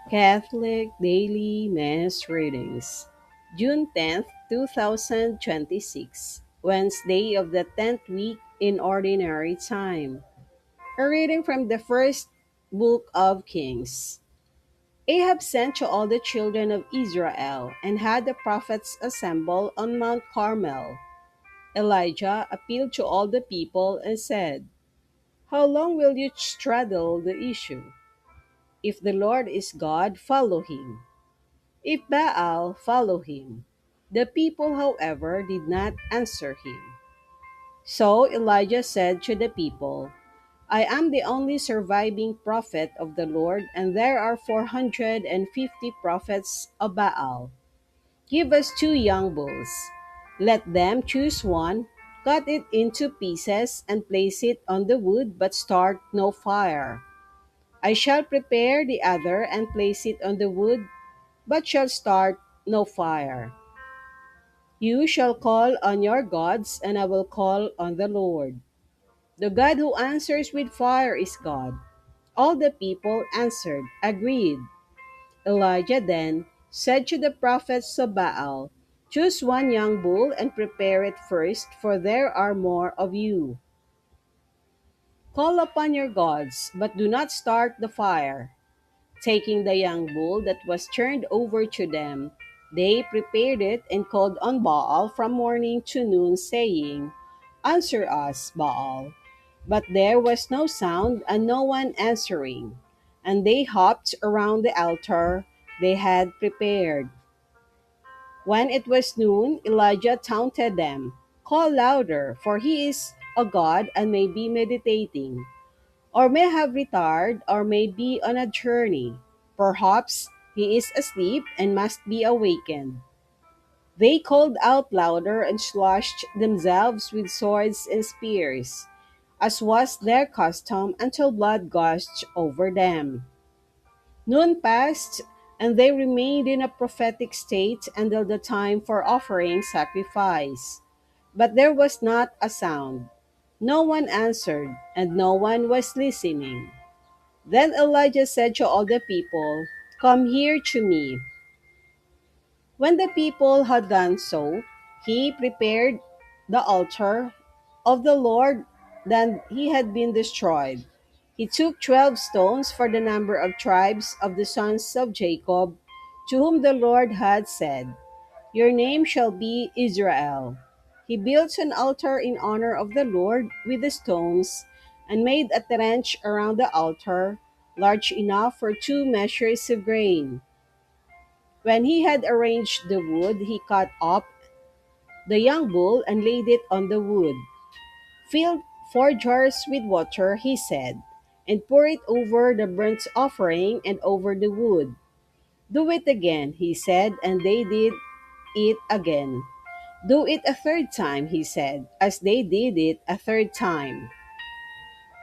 Catholic Daily Mass Readings, June 10th, 2026, Wednesday of the 10th week in Ordinary Time. A reading from the first book of Kings. Ahab sent to all the children of Israel and had the prophets assemble on Mount Carmel. Elijah appealed to all the people and said, "How long will you straddle the issue? If the Lord is God, follow him. If Baal, follow him." The people, however, did not answer him. So Elijah said to the people, "I am the only surviving prophet of the Lord, and there are 450 prophets of Baal. Give us two young bulls. Let them choose one, cut it into pieces, and place it on the wood, but start no fire. I shall prepare the other and place it on the wood, but shall start no fire. You shall call on your gods, and I will call on the Lord. The God who answers with fire is God." All the people answered, "Agreed." Elijah then said to the prophets of Baal, "Choose one young bull and prepare it first, for there are more of you. Call upon your gods, but do not start the fire." Taking the young bull that was turned over to them, they prepared it and called on Baal from morning to noon, saying, "Answer us, Baal." But there was no sound and no one answering. And they hopped around the altar they had prepared. When it was noon, Elijah taunted them, "Call louder, for he is a god and may be meditating, or may have retired, or may be on a journey. Perhaps he is asleep and must be awakened." They called out louder and slashed themselves with swords and spears, as was their custom, until blood gushed over them. Noon passed, and they remained in a prophetic state until the time for offering sacrifice. But there was not a sound. No one answered, and no one was listening. Then Elijah said to all the people, "Come here to me." When the people had done so, he prepared the altar of the Lord that he had been destroyed. He took 12 stones for the number of tribes of the sons of Jacob, to whom the Lord had said, "Your name shall be Israel." He built an altar in honor of the Lord with the stones, and made a trench around the altar, large enough for 2 measures of grain. When he had arranged the wood, he cut up the young bull and laid it on the wood. "Fill 4 jars with water," he said, "and pour it over the burnt offering and over the wood." "Do it again," he said, and they did it again. "Do it a third time," he said, as they did it a third time.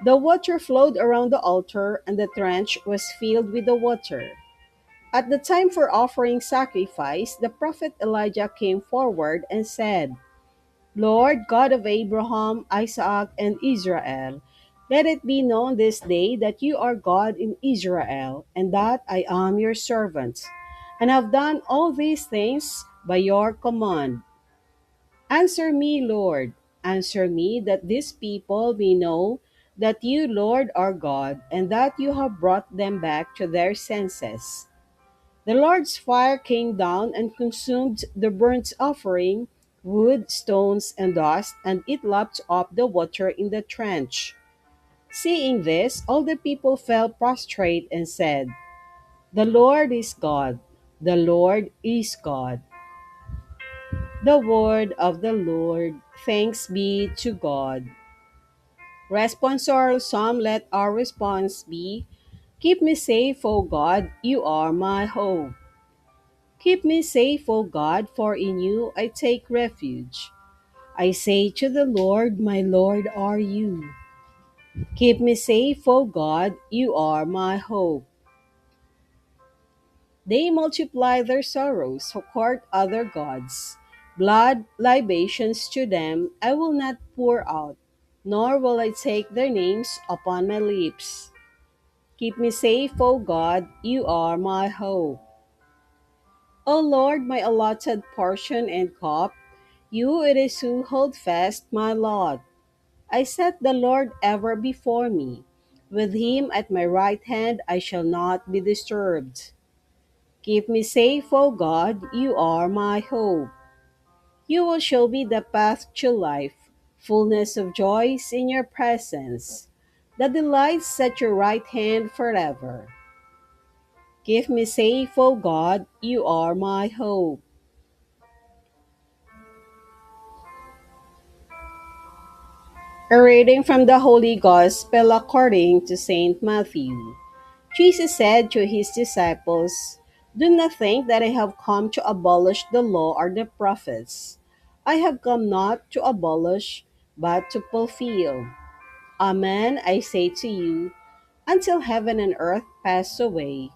The water flowed around the altar, and the trench was filled with the water. At the time for offering sacrifice, the prophet Elijah came forward and said, "Lord God of Abraham, Isaac, and Israel, let it be known this day that you are God in Israel, and that I am your servant, and have done all these things by your command. Answer me, Lord, answer me, that these people may know that you, Lord, are God, and that you have brought them back to their senses." The Lord's fire came down and consumed the burnt offering, wood, stones, and dust, and it lapped up the water in the trench. Seeing this, all the people fell prostrate and said, "The Lord is God, the Lord is God." The word of the Lord. Thanks be to God. Responsorial Psalm. Let our response be, "Keep me safe, O God, you are my hope." Keep me safe, O God, for in you I take refuge. I say to the Lord, "My Lord are you." Keep me safe, O God, you are my hope. They multiply their sorrows who court other gods. Blood libations to them I will not pour out, nor will I take their names upon my lips. Keep me safe, O God, you are my hope. O Lord, my allotted portion and cup, you it is who hold fast my lot. I set the Lord ever before me. With him at my right hand I shall not be disturbed. Keep me safe, O God, you are my hope. You will show me the path to life, fullness of joys in your presence, the delights at your right hand forever. Keep me safe, O God, you are my hope. A reading from the Holy Gospel according to Saint Matthew. Jesus said to his disciples, "Do not think that I have come to abolish the law or the prophets. I have come not to abolish, but to fulfill. Amen, I say to you, until heaven and earth pass away,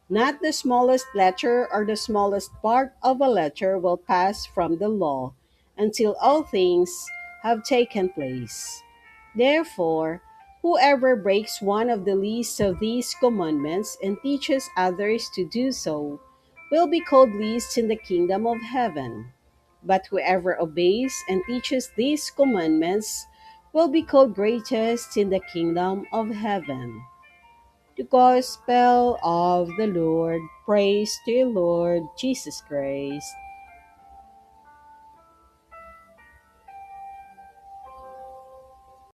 not the smallest letter or the smallest part of a letter will pass from the law until all things have taken place. Therefore, whoever breaks one of the least of these commandments and teaches others to do so will be called least in the kingdom of heaven. But whoever obeys and teaches these commandments will be called greatest in the kingdom of heaven." The Gospel of the Lord. Praise to you, Lord Jesus Christ.